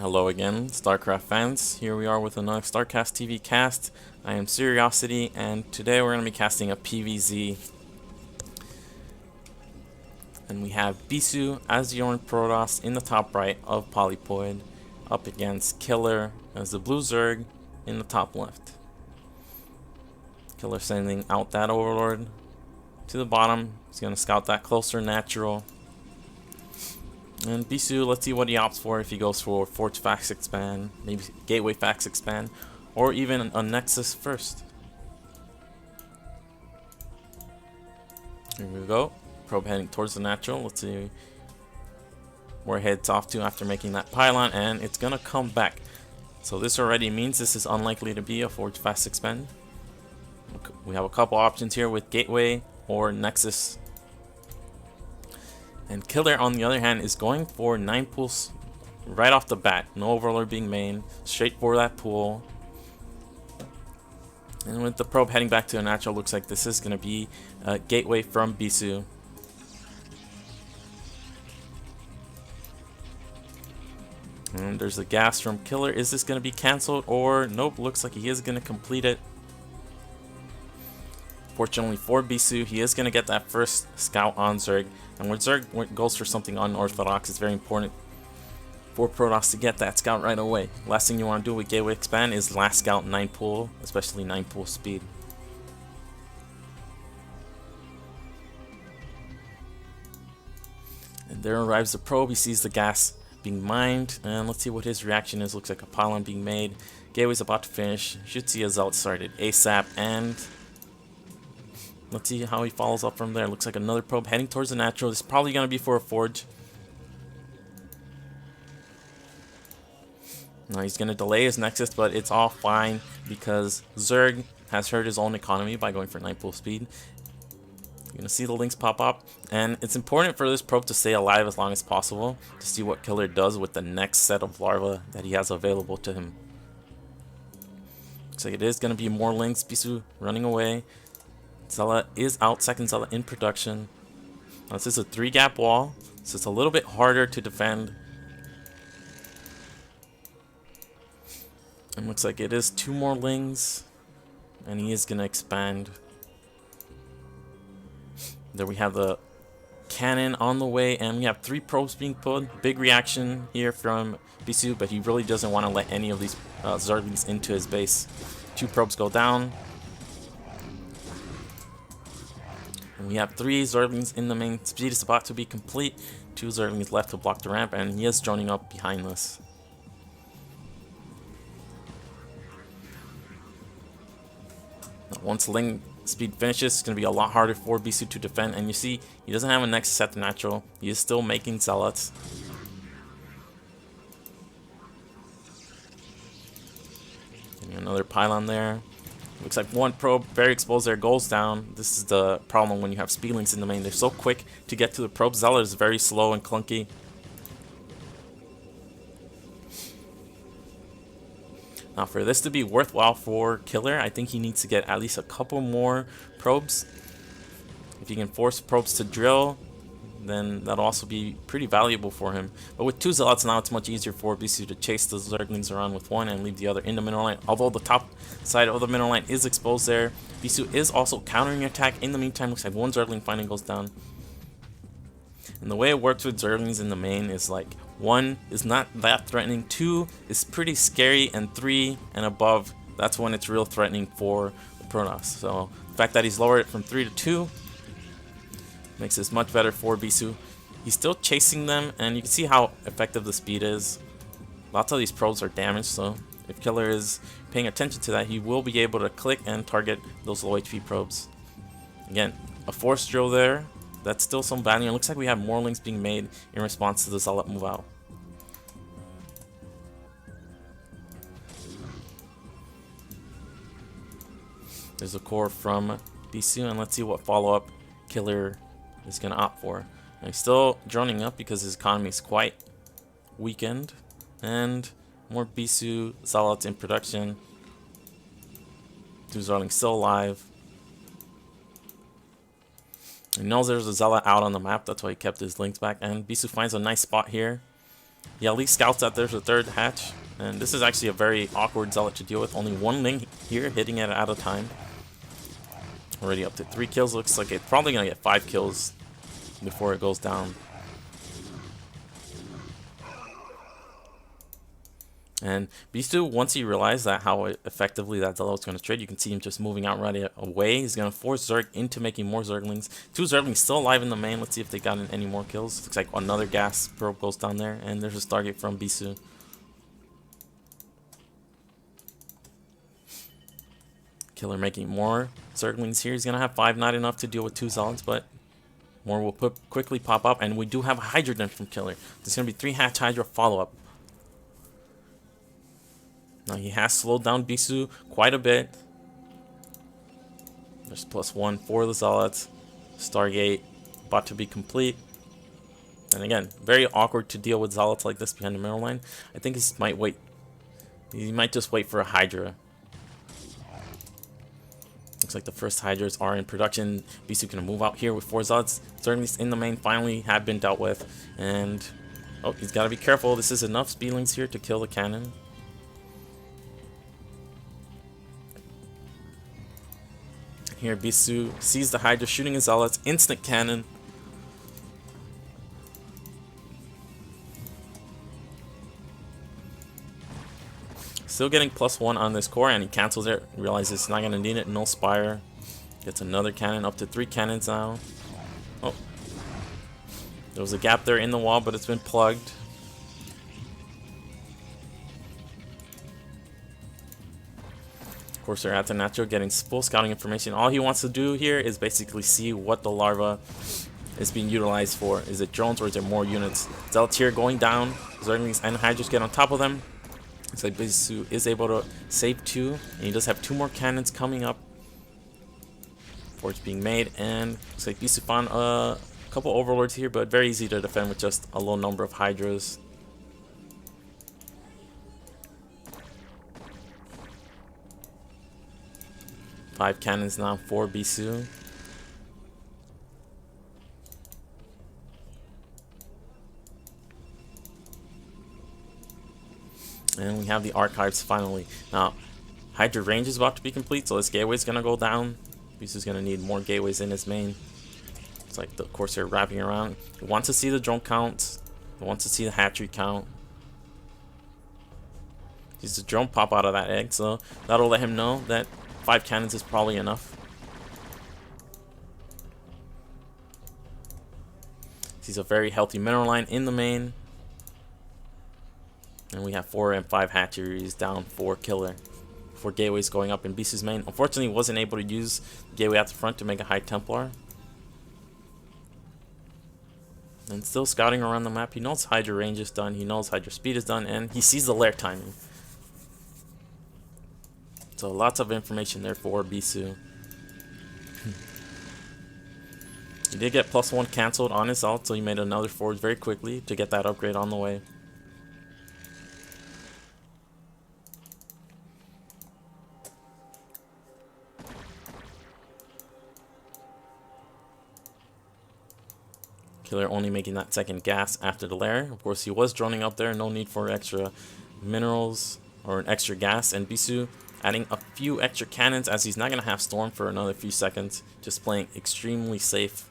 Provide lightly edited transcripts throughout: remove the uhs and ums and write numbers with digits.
Hello again, StarCraft fans. Here we are with another StarCastTV cast. I am Seriosity, and today we're going to be casting a PvZ. And we have Bisu as the orange Protoss in the top right of Polypoid, up against Killer as the blue Zerg in the top left. Killer sending out that Overlord to the bottom. He's going to scout that closer natural. And Bisu, let's see what he opts for, if he goes for Forge Fax Expand, maybe Gateway Fax Expand, or even a Nexus first. Here we go. Probe heading towards the natural. Let's see where it heads off to after making that pylon, and it's gonna come back. So this already means this is unlikely to be a Forge Fax Expand. We have a couple options here with Gateway or Nexus. And Killer, on the other hand, is going for 9 pools right off the bat. No Overlord being main, straight for that pool. And with the probe heading back to the natural, looks like this is going to be a Gateway from Bisu. And there's the gas from Killer. Is this going to be cancelled, or nope, looks like he is going to complete it. Fortunately for Bisu, he is going to get that first scout on Zerg. And when Zerg goes for something unorthodox, it's very important for Protoss to get that scout right away. Last thing you want to do with Gateway Expand is last scout 9 pool, especially 9 pool speed. And there arrives the probe. He sees the gas being mined, and let's see what his reaction is. Looks like a pylon being made. Gateway's about to finish. Should see a Zealot started ASAP, and let's see how he follows up from there. Looks like another probe heading towards the natural. This is probably going to be for a Forge. Now he's going to delay his Nexus, but it's all fine because Zerg has hurt his own economy by going for 9 pool speed. You're going to see the links pop up, and it's important for this probe to stay alive as long as possible to see what Killer does with the next set of larvae that he has available to him. Looks like it is going to be more links. Bisu running away. Zealot is out, second Zealot in production. Now this is a 3-gap wall, so it's a little bit harder to defend. And looks like it is 2 more lings, and he is going to expand. There we have the cannon on the way, and we have 3 probes being put. Big reaction here from Bisu, but he really doesn't want to let any of these Zerglings into his base. 2 probes go down. And we have 3 Zerglings in the main. Speed is about to be complete. 2 Zerglings left to block the ramp, and he is droning up behind this. Once Ling speed finishes, it's going to be a lot harder for Bisu to defend. And you see, he doesn't have a Nexus at the natural. He is still making Zealots. Getting another pylon there. Looks like 1 probe, very exposed there, goes down. This is the problem when you have speedlings in the main. They're so quick to get to the probe. Zealot is very slow and clunky. Now for this to be worthwhile for Killer, I think he needs to get at least a couple more probes. If he can force probes to drill, then that'll also be pretty valuable for him. But with 2 Zealots now, it's much easier for Bisu to chase the Zerglings around with 1 and leave the other in the mineral line. Although the top side of the mineral line is exposed there, Bisu is also countering attack. In the meantime, looks like 1 Zergling finally goes down. And the way it works with Zerglings in the main is like 1 is not that threatening, 2 is pretty scary, and 3 and above, that's when it's real threatening for the Protoss. So the fact that he's lowered it from 3 to 2 makes this much better for Bisu. He's still chasing them, and you can see how effective the speed is. Lots of these probes are damaged, so if Killer is paying attention to that, he will be able to click and target those low HP probes. Again, a force drill there. That's still some value. It looks like we have more links being made in response to the Zealot move out. There's a core from Bisu, and let's see what follow-up Killer is going to opt for. And he's still droning up because his economy is quite weakened. And more Bisu Zealots in production. 2 Zerglings still alive. He knows there's a Zealot out on the map, that's why he kept his links back. And Bisu finds a nice spot here. He at least scouts that there's a third hatch. And this is actually a very awkward Zealot to deal with. Only one Ling here, hitting it at a time. Already up to 3 kills. Looks like it's probably going to get 5 kills before it goes down. And Bisu, once he realized that how effectively that Zealot was going to trade, you can see him just moving out right away. He's going to force Zerg into making more Zerglings. 2 Zerglings still alive in the main. Let's see if they got any more kills. Looks like another gas probe goes down there. And there's a Stargate from Bisu. Killer making more Zerglings here. He's going to have 5, not enough to deal with 2 Zealots, but more will quickly pop up. And we do have a Hydra Den from Killer. There's going to be 3 Hatch Hydra follow-up. Now he has slowed down Bisu quite a bit. There's +1 for the Zealots. Stargate about to be complete. And again, very awkward to deal with Zealots like this behind the middle line. I think he might wait. He might just wait for a Hydra. Looks like the first Hydras are in production. Bisu gonna move out here with 4 Zealots. Zerglings in the main finally have been dealt with. And oh, he's gotta be careful. This is enough Speedlings here to kill the cannon. Here, Bisu sees the Hydra shooting his Zealots. Instant cannon. Still getting +1 on this core, and he cancels it. Realizes he's not going to need it. No Spire. Gets another cannon. Up to 3 cannons now. Oh. There was a gap there in the wall, but it's been plugged. Of course, they're at the Nacho getting full scouting information. All he wants to do here is basically see what the larva is being utilized for. Is it drones or is it more units? Zealots here going down. Zerglings and Hydras get on top of them. Looks like Bisu is able to save 2. And he does have 2 more cannons coming up. Forge being made. And looks like Bisu found a couple overlords here, but very easy to defend with just a low number of Hydras. Five cannons now for Bisu. And we have the archives finally. Now, Hydra range is about to be complete, so this gateway is going to go down. Bisu's going to need more gateways in his main. It's like the Corsair wrapping around. He wants to see the drone counts. He wants to see the hatchery count. Sees the drone pop out of that egg, so that'll let him know that 5 cannons is probably enough. Sees a very healthy mineral line in the main. And we have 4 and 5 hatcheries down for Killer. 4 gateways going up in Bisu's main. Unfortunately, wasn't able to use the gateway at the front to make a High Templar. And still scouting around the map. He knows Hydra range is done. He knows Hydra speed is done. And he sees the lair timing. So lots of information there for Bisu. He did get +1 cancelled on his ult, so he made another forge very quickly to get that upgrade on the way. Killer only making that second gas after the lair. Of course, he was droning up there. No need for extra minerals or an extra gas. And Bisu adding a few extra cannons as he's not going to have Storm for another few seconds. Just playing extremely safe.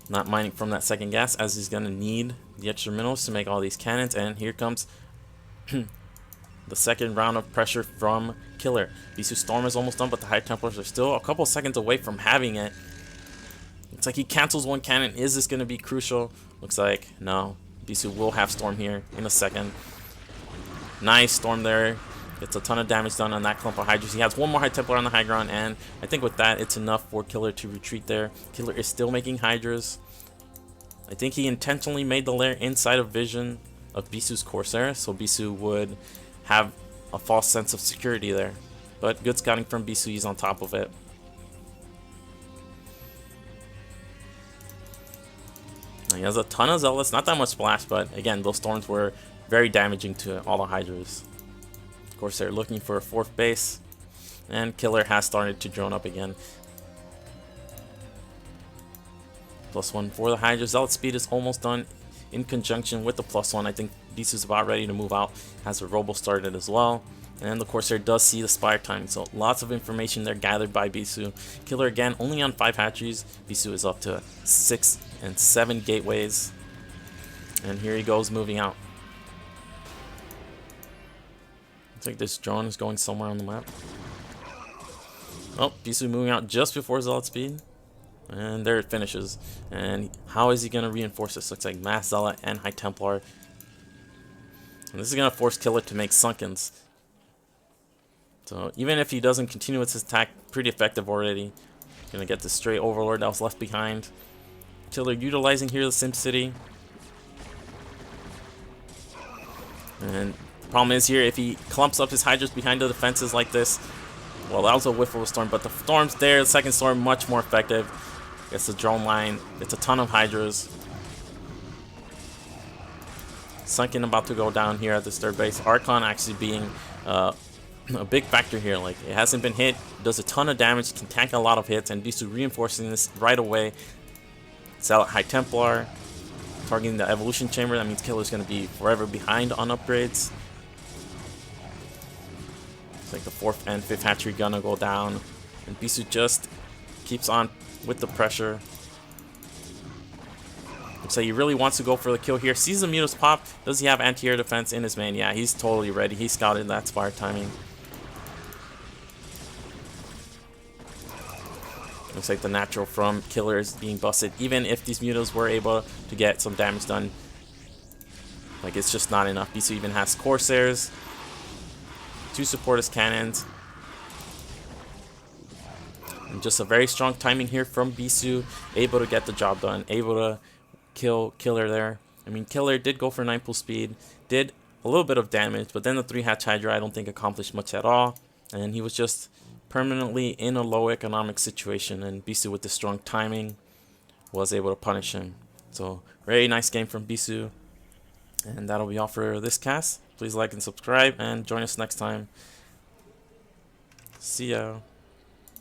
Not mining from that second gas as he's going to need the extra minerals to make all these cannons. And here comes the second round of pressure from Killer. Bisu's Storm is almost done, but the High Templars are still a couple seconds away from having it. Looks like he cancels 1 cannon. Is this going to be crucial? Looks like no. Bisu will have Storm here in a second. Nice Storm there. Gets a ton of damage done on that clump of Hydras. He has 1 more High Templar on the high ground, and I think with that, it's enough for Killer to retreat there. Killer is still making Hydras. I think he intentionally made the lair inside of vision of Bisu's Corsair, so Bisu would have a false sense of security there. But good scouting from Bisu. He's on top of it. He has a ton of Zealots, not that much splash, but again, those Storms were very damaging to all the Hydras. Of course, they're looking for a 4th base, and Killer has started to drone up again. +1 for the Hydra. Zealot speed is almost done in conjunction with the +1. I think Bisu's about ready to move out. Has a Robo started as well. And the Corsair does see the Spire timing, so lots of information there gathered by Bisu. Killer again, only on 5 hatcheries. Bisu is up to 6 and 7 gateways. And here he goes, moving out. Looks like this drone is going somewhere on the map. Oh, Bisu moving out just before Zealot speed. And there it finishes. And how is he going to reinforce this? Looks like Mass Zealot and High Templar. And this is going to force Killer to make Sunkens. So even if he doesn't continue with his attack, pretty effective already. Gonna get the stray Overlord that was left behind. Killer utilizing here the Sim City. And the problem is here, if he clumps up his Hydras behind the defenses like this, well, that was a whiff of a storm, but the storm's there. The second storm much more effective. It's the drone line. It's a ton of Hydras. Sunken about to go down here at this third base. Archon actually being a big factor here. Like, it hasn't been hit, does a ton of damage, can tank a lot of hits, and Bisu reinforcing this right away. Zealot High Templar targeting the evolution chamber. That means Killer's going to be forever behind on upgrades. It's like the 4th and 5th hatchery gonna go down, and Bisu just keeps on with the pressure. Looks like he really wants to go for the kill here. Sees the Mutas pop. Does he have anti-air defense in his man? Yeah, he's totally ready. He scouted that Spire timing. Looks like the natural from Killer is being busted. Even if these Mutas were able to get some damage done, like, it's just not enough. Bisu even has Corsairs to support his cannons. And just a very strong timing here from Bisu. Able to get the job done. Able to kill Killer there. I mean, Killer did go for 9 pool speed. Did a little bit of damage, but then the 3 hatch Hydra I don't think accomplished much at all. And he was just permanently in a low economic situation, and Bisu with the strong timing was able to punish him. So very nice game from Bisu, and that'll be all for this cast. Please like and subscribe and join us next time. See ya.